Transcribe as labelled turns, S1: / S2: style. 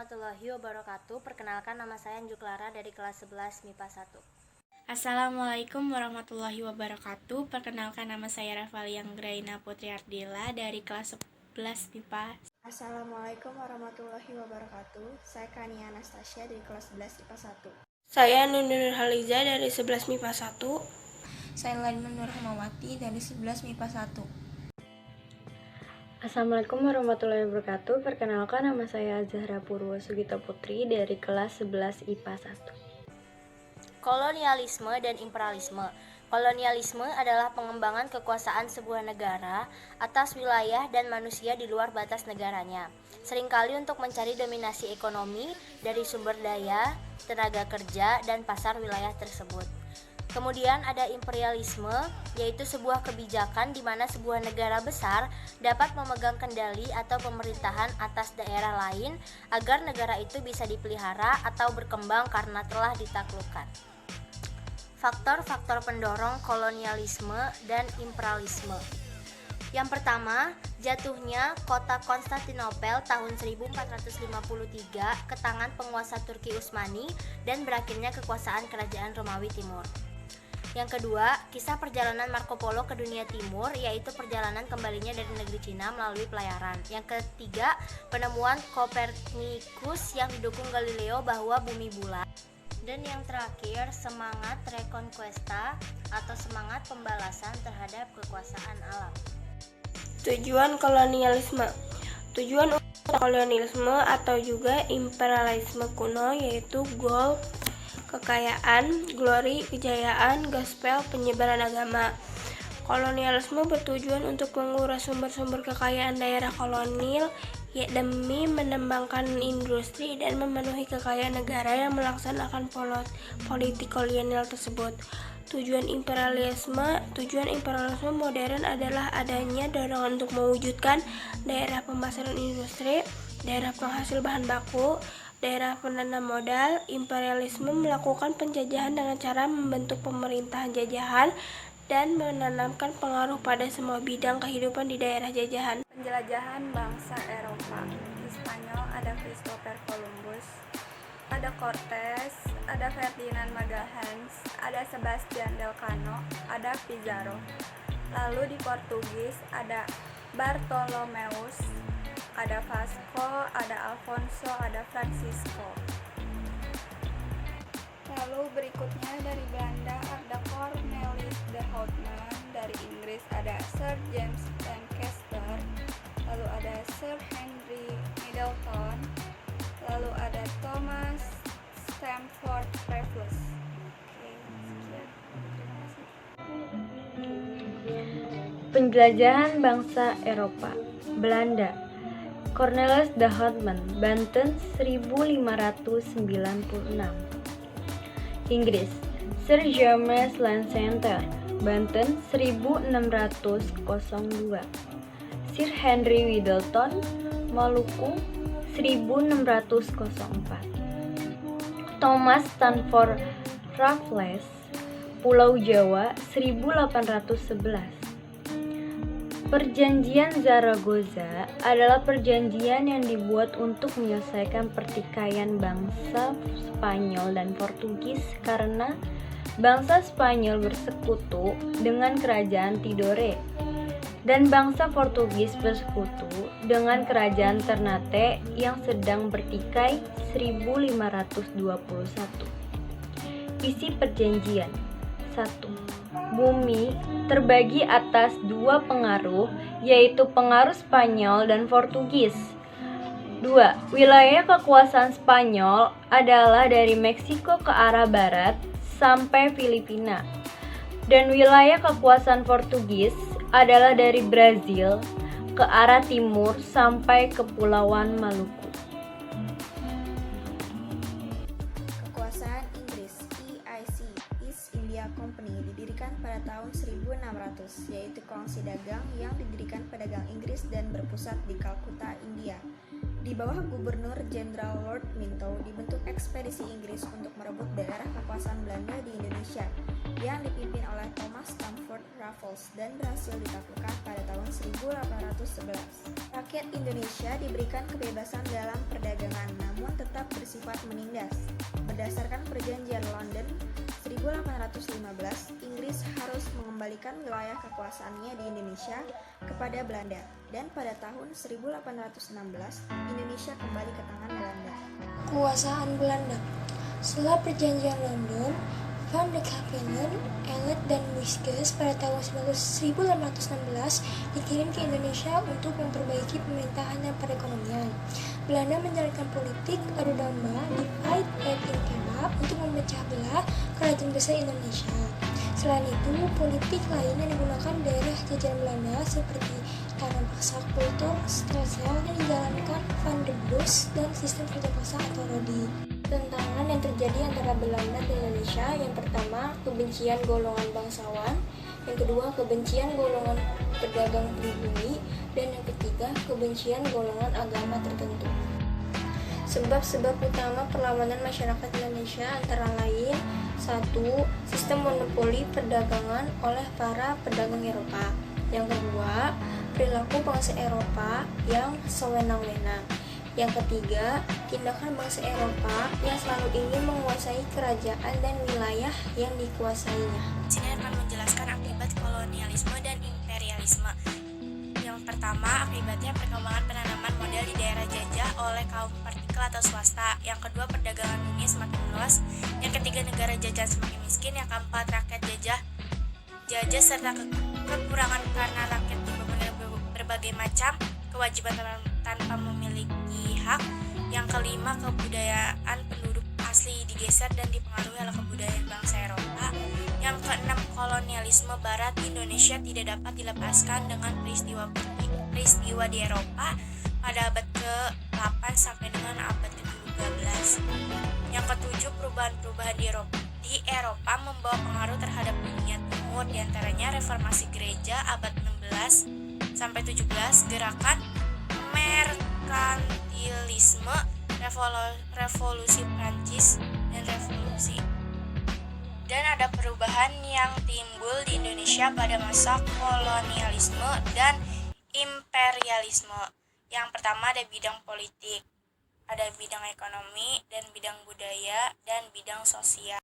S1: warahmatullahi wabarakatuh. Perkenalkan, nama saya Anju Clara dari kelas 11 MIPA 1.
S2: Assalamualaikum warahmatullahi wabarakatuh. Perkenalkan, nama saya Rafalia Anggraina Putri Ardila dari kelas 11 MIPA.
S3: Assalamualaikum warahmatullahi wabarakatuh. Saya Kania Anastasia dari kelas 11 IPA 1.
S4: Saya Nunur Haliza dari 11 MIPA 1.
S5: Saya Lainun Nur Hamawati dari 11 MIPA 1.
S6: Assalamualaikum warahmatullahi wabarakatuh. Perkenalkan, nama saya Zahra Purwo Sugita Putri dari kelas 11 IPA 1.
S1: Kolonialisme dan imperialisme. Kolonialisme adalah pengembangan kekuasaan sebuah negara atas wilayah dan manusia di luar batas negaranya, seringkali untuk mencari dominasi ekonomi dari sumber daya, tenaga kerja, dan pasar wilayah tersebut. Kemudian ada imperialisme, yaitu sebuah kebijakan di mana sebuah negara besar dapat memegang kendali atau pemerintahan atas daerah lain agar negara itu bisa dipelihara atau berkembang karena telah ditaklukkan. Faktor-faktor pendorong kolonialisme dan imperialisme. Yang pertama, jatuhnya kota Konstantinopel tahun 1453 ke tangan penguasa Turki Utsmani dan berakhirnya kekuasaan kerajaan Romawi Timur. Yang kedua, kisah perjalanan Marco Polo ke dunia timur, yaitu perjalanan kembalinya dari negeri Cina melalui pelayaran. Yang ketiga, penemuan Kopernikus yang didukung Galileo bahwa bumi bulat. Dan yang terakhir, semangat Reconquista atau semangat pembalasan terhadap kekuasaan alam.
S4: Tujuan kolonialisme. Tujuan kolonialisme atau juga imperialisme kuno yaitu goal, kekayaan, glory, kejayaan, gospel, penyebaran agama. Kolonialisme bertujuan untuk menguras sumber-sumber kekayaan daerah kolonial demi mengembangkan industri dan memenuhi kekayaan negara yang melaksanakan politik kolonial tersebut. Tujuan imperialisme modern adalah adanya dorongan untuk mewujudkan daerah pemasaran industri, daerah penghasil bahan baku, daerah penanam modal. Imperialisme melakukan penjajahan dengan cara membentuk pemerintahan jajahan dan menanamkan pengaruh pada semua bidang kehidupan di daerah jajahan.
S3: Penjelajahan bangsa Eropa. Di Spanyol ada Christopher Columbus, ada Cortés, ada Ferdinand Magalhães, ada Sebastian Elcano, ada Pizarro. Lalu di Portugis ada Bartolomeus, ada Vasco, ada Alfonso, ada Francisco. Lalu berikutnya dari Belanda ada Cornelis de Houtman, dari Inggris ada Sir James Lancaster, lalu ada Sir Henry Middleton, lalu ada Thomas Stamford Raffles. Oke, sekian. Terima kasih.
S6: Penjelajahan bangsa Eropa. Belanda. Cornelis de Houtman, Banten 1596. Inggris, Sir James Lancaster, Banten 1602. Sir Henry Middleton, Maluku 1604. Thomas Stamford Raffles, Pulau Jawa 1811. Perjanjian Zaragoza adalah perjanjian yang dibuat untuk menyelesaikan pertikaian bangsa Spanyol dan Portugis karena bangsa Spanyol bersekutu dengan kerajaan Tidore dan bangsa Portugis bersekutu dengan kerajaan Ternate yang sedang bertikai 1521. Isi perjanjian. 1. Bumi terbagi atas dua pengaruh, yaitu pengaruh Spanyol dan Portugis. 2. Wilayah kekuasaan Spanyol adalah dari Meksiko ke arah barat sampai Filipina, dan wilayah kekuasaan Portugis adalah dari Brazil ke arah timur sampai Kepulauan Maluku.
S3: Kekuasaan Inggris, EIC, East India Company, didirikan pada tahun 1600, yaitu kongsi dagang yang didirikan pedagang Inggris dan berpusat di Kalkuta, India.
S7: Di bawah Gubernur Jenderal Lord Minto dibentuk ekspedisi Inggris untuk merebut daerah kekuasaan Belanda di Indonesia yang dipimpin oleh Thomas Stamford Raffles dan berhasil ditaklukkan pada tahun 1811. Rakyat Indonesia diberikan kebebasan dalam perdagangan namun tetap bersifat menindas. Berdasarkan Perjanjian London 1815, Inggris harus mengembalikan wilayah kekuasaannya di Indonesia kepada Belanda dan pada tahun 1816 Indonesia kembali ke tangan Belanda.
S8: Kekuasaan Belanda. Setelah Perjanjian London, Van de Capellen, Elet, dan Muisges pada tahun 1816 dikirim ke Indonesia untuk memperbaiki pemerintahan dan perekonomian. Belanda menjalankan politik adu domba divide and impera untuk memecah belah kerajaan besar Indonesia. Selain itu, politik lain yang digunakan daerah jajahan Belanda seperti tanam paksa kultur, stelsel yang dijalankan Van der Bos dan sistem kerja paksa atau Rodi. Tentangan yang terjadi antara Belanda dan Indonesia, yang pertama kebencian golongan bangsawan, yang kedua kebencian golongan pedagang pribumi, dan yang ketiga kebencian golongan agama tertentu. Sebab-sebab utama perlawanan masyarakat Indonesia antara lain: 1. Sistem monopoli perdagangan oleh para pedagang Eropa. Yang kedua, perilaku bangsa Eropa yang sewenang-wenang. Yang ketiga, tindakan bangsa Eropa yang selalu ingin menguasai kerajaan dan wilayah yang dikuasainya.
S2: Di sini akan menjelaskan akibat kolonialisme dan imperialisme. Yang pertama, akibatnya perkembangan penanaman modal di daerah jajah oleh kaum partikel atau swasta. Yang kedua, perdagangan dunia semakin meluas. Yang ketiga, negara jajahan semakin miskin. Yang keempat, rakyat jajah serta kekurangan karena rakyat dibebankan berbagai macam kewajiban tanpa memiliki hak. Yang kelima, kebudayaan penduduk asli digeser dan dipengaruhi oleh kebudayaan bangsa Eropa. Yang keenam, kolonialisme Barat Indonesia tidak dapat dilepaskan dengan peristiwa di Eropa pada abad ke-8 sampai dengan abad ke-12. Yang ketujuh, perubahan-perubahan di Eropa membawa pengaruh terhadap dunia timur, diantaranya reformasi gereja abad 16 sampai 17, gerakan merkantilisme, revolusi Prancis dan ada perubahan yang timbul di Indonesia pada masa kolonialisme dan imperialisme. Yang pertama ada bidang politik, ada bidang ekonomi dan bidang budaya dan bidang sosial.